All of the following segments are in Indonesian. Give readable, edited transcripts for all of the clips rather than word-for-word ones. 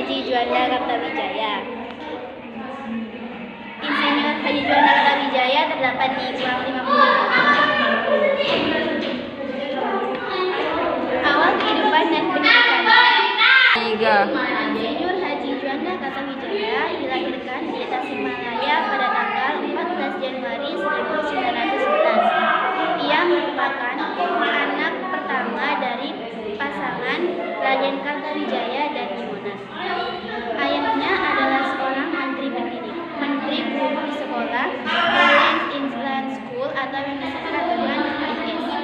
Haji Juanda Kartawijaya. Insinyur Haji Juanda Kartawijaya terdapat di kurang 50. Awal kehidupan dan pendidikannya. Insinyur Haji Juanda Kartawijaya dilahirkan di Tasikmalaya pada tanggal 14 Januari 1911. Ia merupakan anak pertama dari pasangan Raden Kartawijaya dan Imonat. Ayahnya adalah seorang menteri guru di sekolah College Inland School atau yang disingkat dengan HIS.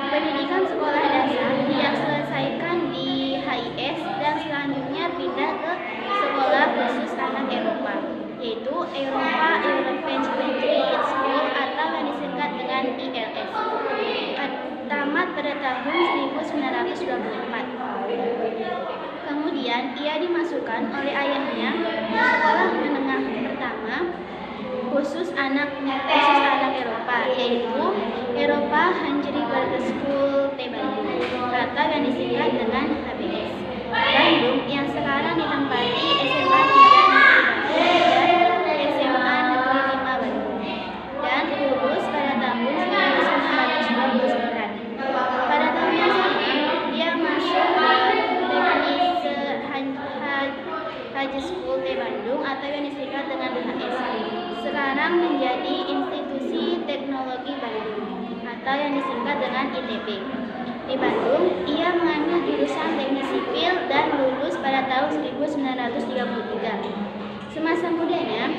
Pendidikan sekolah dasar dia selesaikan di HIS dan selanjutnya pindah ke sekolah khusus anak Eropa, yaitu European Children's School atau yang disingkat dengan ILS. Tamat pada tahun 1924. Kemudian ia dimasukkan oleh ayahnya ke sekolah menengah pertama khusus anak Eropa, yaitu Eropa Handelsburg School Bandung atau yang disingkat dengan HBS Bandung, yang sekarang ditempati SMA 3 Negeri Bandung dan SMA Negeri 5 Bandung, dan lulus pada tahun 1929. Pada tahun yang sama dia masuk ke Haji School Bandung atau yang disingkat dengan HS, sekarang menjadi Institusi Teknologi Bandung atau yang disingkat dengan ITB. Di Bandung, ia mengambil jurusan Teknik Sipil dan lulus pada tahun 1933. Semasa mudanya,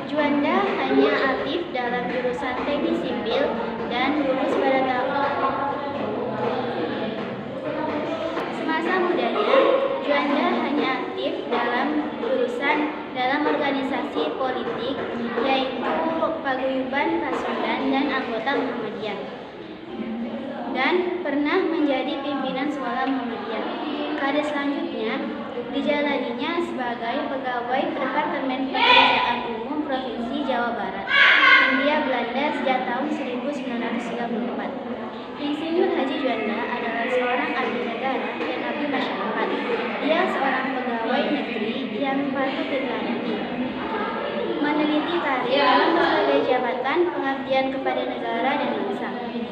Juanda hanya aktif dalam jurusan Teknik Sipil dan lulus pada tahun dalam organisasi politik, yaitu Paguyuban Pasundan dan anggota Muhammadiyah, dan pernah menjadi pimpinan sekolah Muhammadiyah. Karir selanjutnya dijalaninya sebagai pegawai Departemen Pekerjaan Umum Provinsi Jawa Barat, Hindia Belanda sejak tahun 1934. Insinyur Haji Juanda adalah seorang abdi negara dan abdi masyarakat. Dia seorang pegawai negeri yang patut diteladani. Meneliti karir dalam berbagai jabatan pengabdian kepada negara dan bangsa.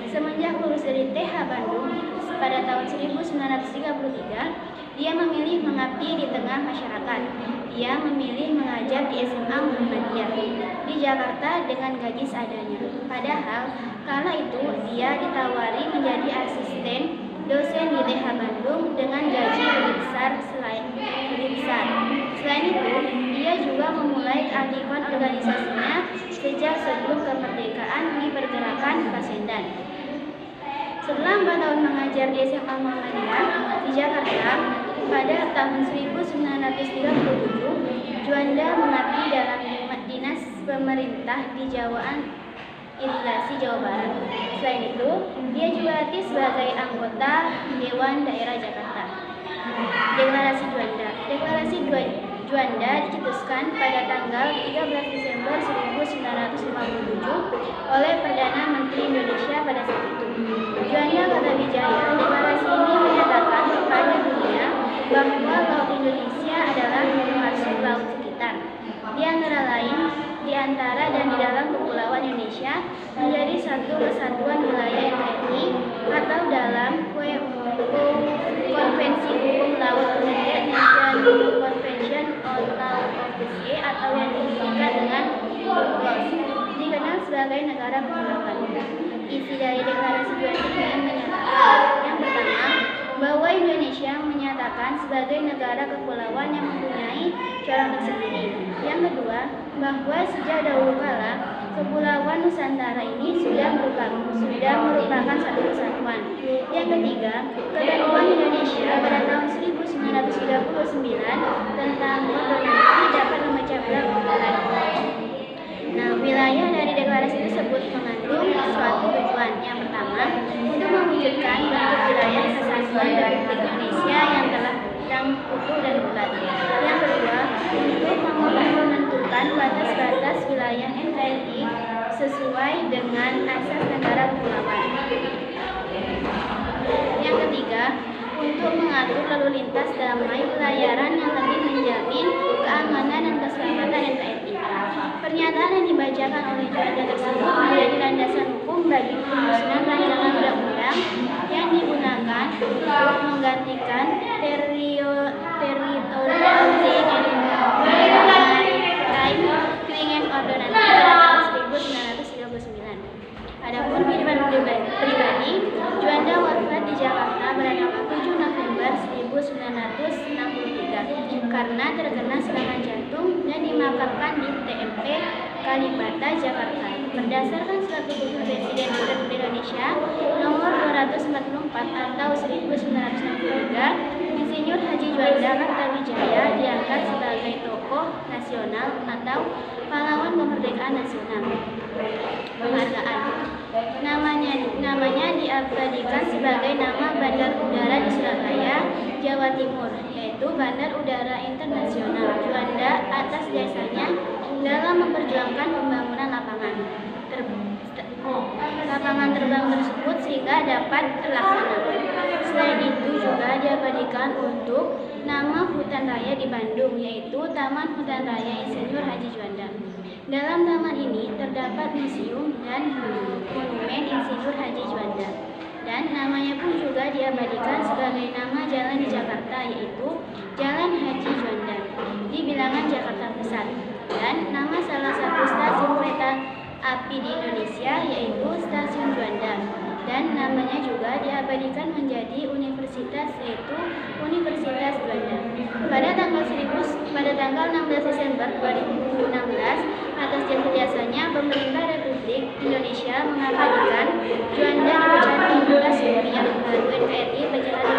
Semenjak lulus dari TH Bandung pada tahun 1933, dia memilih mengabdi di tengah masyarakat. Dia memilih mengajar di SMA Muhammadiyah di Jakarta dengan gaji seadanya. Padahal kala itu dia ditawari menjadi asisten dosen di TH Bandung dengan gaji lebih besar. Selain itu, ia juga memulai keaktifan organisasinya sejak sebelum kemerdekaan di Pergerakan Pasundan. Setelah 4 tahun mengajar di SMA Muhammadiyah di Jakarta, pada tahun 1937, Juanda mengabdi dalam dinas pemerintah di Irigasi Jawa Barat. Selain itu, dia juga aktif sebagai anggota Dewan Daerah Jakarta. Deklarasi Juanda. Deklarasi Juanda dicetuskan pada tanggal 13 Desember 1957 oleh Perdana Menteri Indonesia pada saat itu. Juanda Kartawijaya. Deklarasi ini menyatakan kepada dunia bahwa laut Indonesia adalah termasuk laut sekitar. Di antara dan di dalam kepulauan Indonesia menjadi satu kesatuan wilayah NKRI atau dalam Konvensi Hukum Laut United Nations Convention on Law of the Sea atau yang disingkat dengan UNCLOS, dikenal sebagai negara kepulauan. Isi dari deklarasi Juanda ini menyatakan, yang pertama, bahwa Indonesia menyatakan sebagai negara kepulauan yang mempunyai corak tersendiri. Yang kedua, bahwa sejak dahulu kala Kepulauan Nusantara ini sudah merupakan satu kesatuan. Yang ketiga, ketentuan Indonesia pada tahun 1939 tentang otonomi dapat memecah belah kepulauan. Nah, wilayah dari deklarasi tersebut mengandung suatu tujuan. Yang pertama, untuk mewujudkan bentuk wilayah kesatuan Republik Indonesia yang utuh dan bulat. Yang kedua, untuk menentukan batas-batas wilayah NKRI sesuai dengan asas negara kepulauan. Yang ketiga, untuk mengatur lalu lintas damai pelayaran yang lebih menjamin oleh Juanda tersebut menjadi landasan hukum bagi penyusunan rancangan undang-undang yang digunakan untuk menggantikan Territorial Clearing Ordinance pada tahun 1939. Adapun kehidupan pribadi, Juanda wafat di Jakarta pada tanggal 7 November 1963 karena terkena serangan jantung dan dimakamkan di TMP Kalibata, Jakarta. Berdasarkan Surat Keputusan Presiden Republik Indonesia Nomor 244 atau 1963, Insinyur Haji Juanda Kartawijaya diangkat sebagai tokoh nasional atau pahlawan kemerdekaan nasional. Penghargaan. Namanya diabadikan sebagai nama Bandar Udara di Surabaya, Jawa Timur, yaitu Bandar Udara Internasional Juanda atas jasanya dalam memperjuangkan pembangunan lapangan terbang tersebut sehingga dapat terlaksana. Selain itu juga diabadikan untuk nama hutan raya di Bandung, yaitu Taman Hutan Raya Insinyur Haji Juanda. Dalam taman ini terdapat museum dan monumen Insinyur Haji Juanda. Dan namanya pun juga diabadikan sebagai nama jalan di Jakarta, yaitu Jalan Haji Juanda di bilangan Jakarta Pusat. Dan nama salah satu stasiun kereta api di Indonesia yaitu Stasiun Juanda. Dan namanya juga diabadikan menjadi universitas, yaitu Universitas Juanda. Pada tanggal 16 Desember 2016, atas jasa-jasanya pemerintah Republik Indonesia mengabadikan Juanda dengan Rupiah baru NKRI berjalan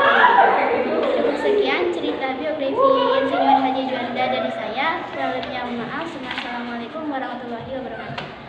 dengan sekian cerita biografi Insinyur Haji Juanda dari saya. Kurang lebihnya maaf. Assalamualaikum warahmatullahi wabarakatuh.